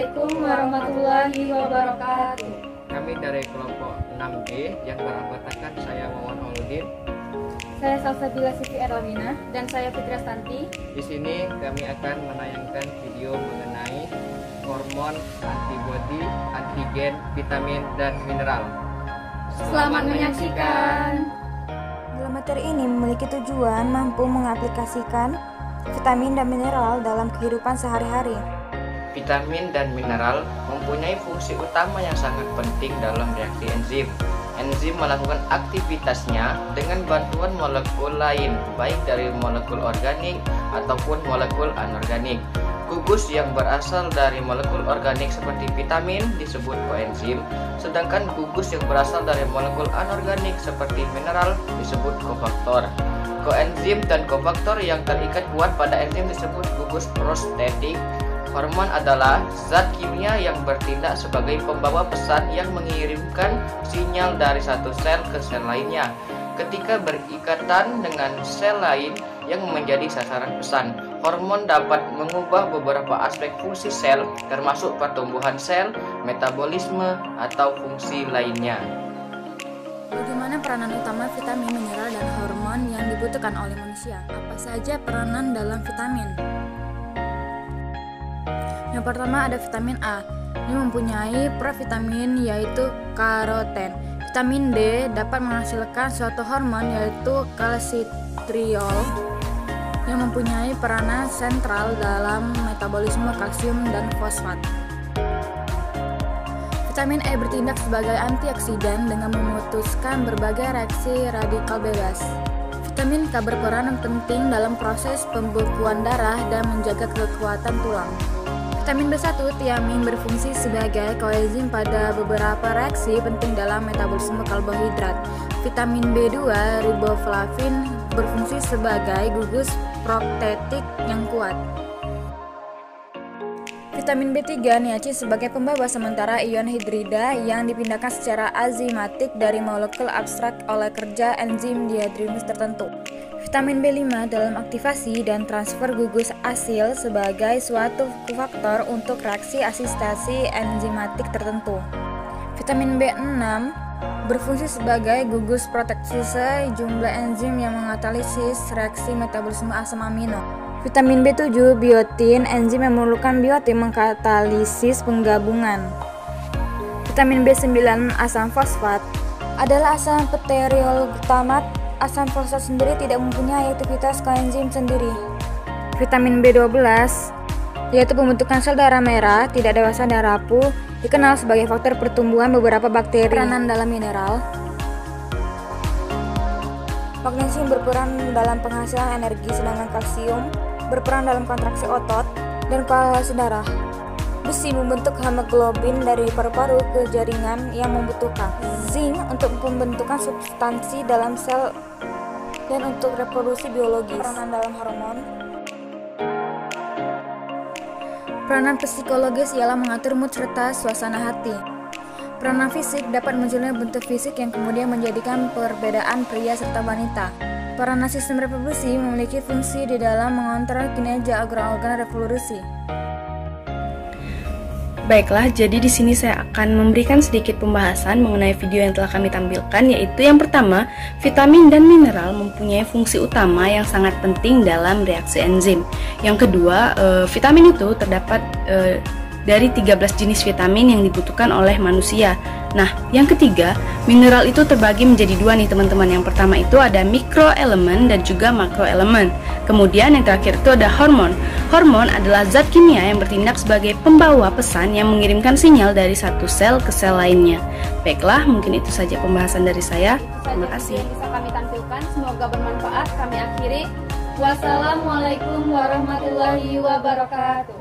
Assalamualaikum warahmatullahi wabarakatuh. Kami dari kelompok 6B yang beranggotakan saya Wawan Mauludin. Saya Salsabila Siti Erlamina dan saya Fitri Astanti. Di sini kami akan menayangkan video mengenai hormon, antibodi, antigen, vitamin, dan mineral. Selamat menyaksikan. Dalam materi ini memiliki tujuan mampu mengaplikasikan vitamin dan mineral dalam kehidupan sehari-hari. Vitamin dan mineral mempunyai fungsi utama yang sangat penting dalam reaksi enzim. Enzim melakukan aktivitasnya dengan bantuan molekul lain, baik dari molekul organik ataupun molekul anorganik. Gugus yang berasal dari molekul organik seperti vitamin disebut koenzim, sedangkan gugus yang berasal dari molekul anorganik seperti mineral disebut kofaktor. Koenzim dan kofaktor yang terikat kuat pada enzim disebut gugus prostetik. Hormon adalah zat kimia yang bertindak sebagai pembawa pesan yang mengirimkan sinyal dari satu sel ke sel lainnya. Ketika berikatan dengan sel lain yang menjadi sasaran pesan, hormon dapat mengubah beberapa aspek fungsi sel, termasuk pertumbuhan sel, metabolisme, atau fungsi lainnya. Bagaimana peranan utama vitamin, mineral, dan hormon yang dibutuhkan oleh manusia? Apa saja peranan dalam vitamin? Yang pertama ada vitamin A. Ini mempunyai provitamin yaitu karoten. Vitamin D dapat menghasilkan suatu hormon yaitu kalsitriol yang mempunyai peranan sentral dalam metabolisme kalsium dan fosfat. Vitamin E bertindak sebagai antioksidan dengan memutuskan berbagai reaksi radikal bebas. Vitamin K berperan penting dalam proses pembekuan darah dan menjaga kekuatan tulang. Vitamin B1 tiamin berfungsi sebagai koenzim pada beberapa reaksi penting dalam metabolisme karbohidrat. Vitamin B2 riboflavin berfungsi sebagai gugus protetik yang kuat. Vitamin B3 niacin sebagai pembawa sementara ion hidrida yang dipindahkan secara enzimatik dari molekul abstrak oleh kerja enzim dihidrogenase tertentu. Vitamin B5 dalam aktivasi dan transfer gugus asil sebagai suatu faktor untuk reaksi asistasi enzimatik tertentu. Vitamin B6 berfungsi sebagai gugus protektase jumlah enzim yang mengkatalisis reaksi metabolisme asam amino. Vitamin B7 biotin, enzim yang memerlukan biotin mengkatalisis penggabungan. Vitamin B9 asam fosfat adalah asam pteryol glutamat. Asam fosfat sendiri tidak mempunyai aktivitas koenzim sendiri. Vitamin B12 yaitu pembentukan sel darah merah tidak dewasa dan rapuh, dikenal sebagai faktor pertumbuhan beberapa bakteri. Peranan dalam mineral. Magnesium berperan dalam penghasilan energi, sedangkan kalsium berperan dalam kontraksi otot dan koagulasi darah. Besi membentuk hemoglobin dari paru-paru ke jaringan yang membutuhkan. Zinc untuk pembentukan substansi dalam sel dan untuk reproduksi biologis. Peranan dalam hormon. Peranan psikologis ialah mengatur mood serta suasana hati. Peranan fisik dapat munculnya bentuk fisik yang kemudian menjadikan perbedaan pria serta wanita. Peranan sistem reproduksi memiliki fungsi di dalam mengontrol kinerja organ-organ reproduksi. Baiklah, jadi di sini saya akan memberikan sedikit pembahasan mengenai video yang telah kami tampilkan, yaitu yang pertama, vitamin dan mineral mempunyai fungsi utama yang sangat penting dalam reaksi enzim. Yang kedua, vitamin itu terdapat dari 13 jenis vitamin yang dibutuhkan oleh manusia. Nah, yang ketiga, mineral itu terbagi menjadi dua nih teman-teman. Yang pertama itu ada mikroelemen dan juga makroelemen. Kemudian yang terakhir itu ada hormon. Hormon adalah zat kimia yang bertindak sebagai pembawa pesan yang mengirimkan sinyal dari satu sel ke sel lainnya. Baiklah, mungkin itu saja pembahasan dari saya. Terima kasih. Yang bisa kami tampilkan, semoga bermanfaat. Kami akhiri. Wassalamualaikum warahmatullahi wabarakatuh.